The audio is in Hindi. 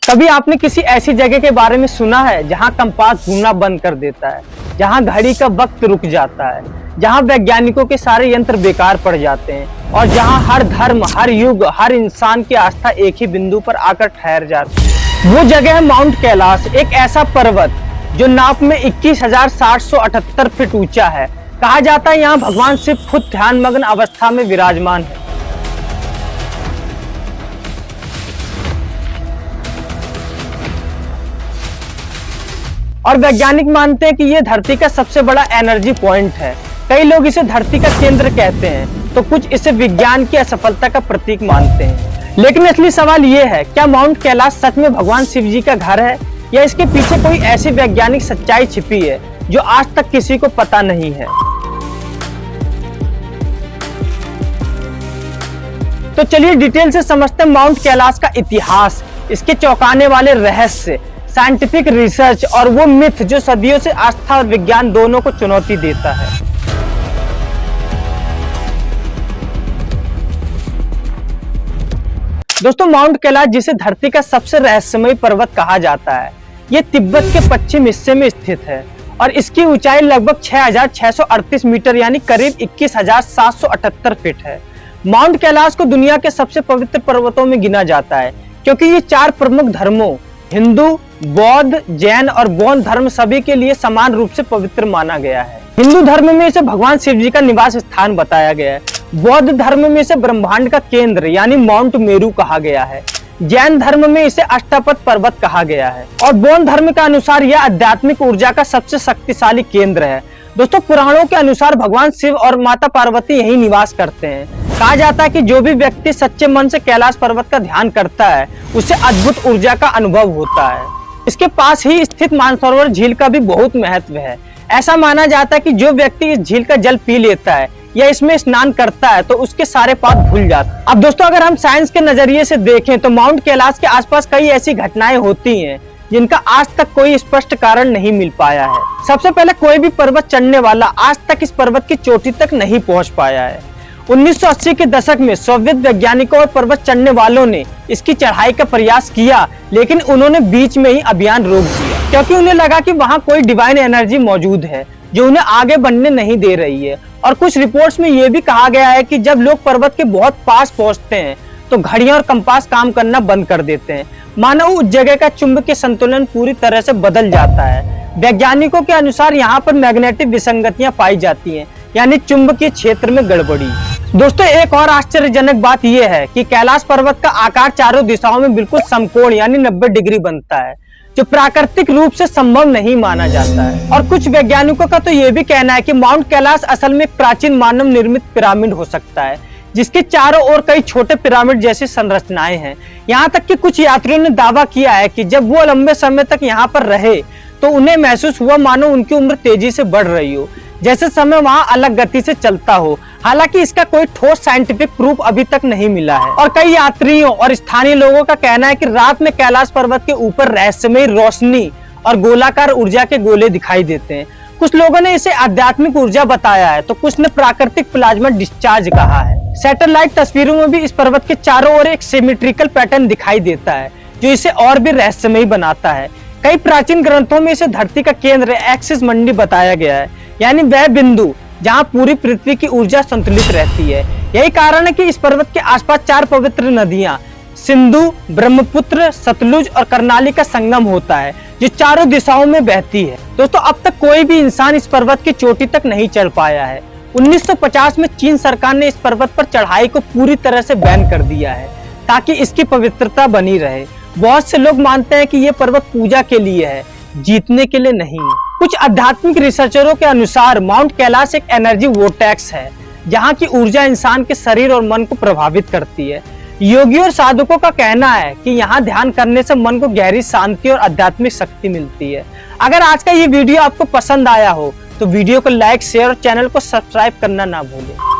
कभी आपने किसी ऐसी जगह के बारे में सुना है जहां कंपास घूमना बंद कर देता है, जहां घड़ी का वक्त रुक जाता है, जहां वैज्ञानिकों के सारे यंत्र बेकार पड़ जाते हैं और जहां हर धर्म, हर युग, हर इंसान की आस्था एक ही बिंदु पर आकर ठहर जाती है? वो जगह है माउंट कैलाश, एक ऐसा पर्वत जो नाप में 21,778 फीट ऊंचा है। कहा जाता है यहाँ भगवान शिव खुद ध्यानमग्न अवस्था में विराजमान है। और वैज्ञानिक मानते हैं कि यह धरती का सबसे बड़ा एनर्जी पॉइंट है। कई लोग इसे धरती का केंद्र कहते हैं, तो कुछ इसे विज्ञान की असफलता का प्रतीक मानते हैं। लेकिन असली सवाल यह है, क्या माउंट कैलाश सच में भगवान शिव जी का घर है, या इसके पीछे कोई ऐसी वैज्ञानिक सच्चाई छिपी है जो आज तक किसी को पता नहीं है? तो चलिए डिटेल से समझते हैं माउंट कैलाश का इतिहास, इसके चौंकाने वाले रहस्य, साइंटिफिक रिसर्च और वो मिथ जो सदियों से आस्था और विज्ञान दोनों को चुनौती देता है। दोस्तों, माउंट कैलाश जिसे धरती का सबसे रहस्यमयी पर्वत कहा जाता है, ये तिब्बत के पश्चिम हिस्से में स्थित है और इसकी ऊंचाई लगभग 6,638 मीटर यानी करीब 21,778 फीट है। माउंट कैलाश को दुनिया के सबसे पवित्र पर्वतों में गिना जाता है क्योंकि ये 4 प्रमुख धर्मों हिंदू, बौद्ध, जैन और बौद्ध धर्म सभी के लिए समान रूप से पवित्र माना गया है। हिंदू धर्म में इसे भगवान शिव जी का निवास स्थान बताया गया है। बौद्ध धर्म में इसे ब्रह्मांड का केंद्र यानी माउंट मेरू कहा गया है। जैन धर्म में इसे अष्टपद पर्वत कहा गया है और बौद्ध धर्म के अनुसार यह आध्यात्मिक ऊर्जा का सबसे शक्तिशाली केंद्र है। दोस्तों, पुराणों के अनुसार भगवान शिव और माता पार्वती यही निवास करते हैं। कहा जाता है कि जो भी व्यक्ति सच्चे मन से कैलाश पर्वत का ध्यान करता है उसे अद्भुत ऊर्जा का अनुभव होता है। इसके पास ही स्थित मानसरोवर झील का भी बहुत महत्व है। ऐसा माना जाता है कि जो व्यक्ति इस झील का जल पी लेता है या इसमें स्नान करता है तो उसके सारे पाप धुल जाते हैं। अब दोस्तों, अगर हम साइंस के नजरिए से देखें तो माउंट कैलाश के आसपास कई ऐसी घटनाएं होती हैं जिनका आज तक कोई स्पष्ट कारण नहीं मिल पाया है। सबसे पहले, कोई भी पर्वत चढ़ने वाला आज तक इस पर्वत की चोटी तक नहीं पहुंच पाया है। 1980 के दशक में सोवियत वैज्ञानिकों और पर्वत चढ़ने वालों ने इसकी चढ़ाई का प्रयास किया, लेकिन उन्होंने बीच में ही अभियान रोक दिया क्योंकि उन्हें लगा कि वहां कोई डिवाइन एनर्जी मौजूद है जो उन्हें आगे बढ़ने नहीं दे रही है। और कुछ रिपोर्ट्स में यह भी कहा गया है कि जब लोग पर्वत के बहुत पास पहुंचते हैं तो घड़ियां और कंपास काम करना बंद कर देते हैं, मानो उस जगह का चुंबकीय संतुलन पूरी तरह से बदल जाता है। वैज्ञानिकों के अनुसार यहाँ पर मैग्नेटिक विसंगतियां पाई जाती हैं, यानी चुंबकीय क्षेत्र में गड़बड़ी। दोस्तों, एक और आश्चर्यजनक बात यह है कि कैलाश पर्वत का आकार चारों दिशाओं में बिल्कुल समकोण यानी 90 डिग्री बनता है, जो प्राकृतिक रूप से संभव नहीं माना जाता है। और कुछ वैज्ञानिकों का तो यह भी कहना है कि माउंट कैलाश असल में प्राचीन मानव निर्मित पिरामिड हो सकता है, जिसके चारों ओर कई छोटे पिरामिड जैसी संरचनाएं हैं। यहाँ तक कि कुछ यात्रियों ने दावा किया है कि जब वो लंबे समय तक यहाँ पर रहे तो उन्हें महसूस हुआ मानो उनकी उम्र तेजी से बढ़ रही हो, जैसे समय वहां अलग गति से चलता हो। हालांकि इसका कोई ठोस साइंटिफिक प्रूफ अभी तक नहीं मिला है। और कई यात्रियों और स्थानीय लोगों का कहना है कि रात में कैलाश पर्वत के ऊपर रहस्यमयी रोशनी और गोलाकार ऊर्जा के गोले दिखाई देते हैं। कुछ लोगों ने इसे आध्यात्मिक ऊर्जा बताया है तो कुछ ने प्राकृतिक प्लाज्मा डिस्चार्ज कहा है। सैटेलाइट तस्वीरों में भी इस पर्वत के चारों ओर एक सिमेट्रिकल पैटर्न दिखाई देता है जो इसे और भी रहस्यमयी बनाता है। कई प्राचीन ग्रंथों में इसे धरती का केंद्र एक्सिस मंडी बताया गया है, यानी वह बिंदु जहां पूरी पृथ्वी की ऊर्जा संतुलित रहती है। यही कारण है कि इस पर्वत के आसपास 4 पवित्र नदियां सिंधु, ब्रह्मपुत्र, सतलुज और कर्णाली का संगम होता है जो चारों दिशाओं में बहती है। दोस्तों, अब तक कोई भी इंसान इस पर्वत की चोटी तक नहीं चढ़ पाया है। 1950 में चीन सरकार ने इस पर्वत पर चढ़ाई को पूरी तरह से बैन कर दिया है ताकि इसकी पवित्रता बनी रहे। बहुत से लोग मानते हैं कि यह पर्वत पूजा के लिए है, जीतने के लिए नहीं। कुछ आध्यात्मिक रिसर्चरों के अनुसार माउंट कैलाश एक एनर्जी वोर्टेक्स है जहां की ऊर्जा इंसान के शरीर और मन को प्रभावित करती है। योगियों और साधकों का कहना है कि यहाँ ध्यान करने से मन को गहरी शांति और आध्यात्मिक शक्ति मिलती है। अगर आज का ये वीडियो आपको पसंद आया हो तो वीडियो को लाइक, शेयर और चैनल को सब्सक्राइब करना ना भूलें।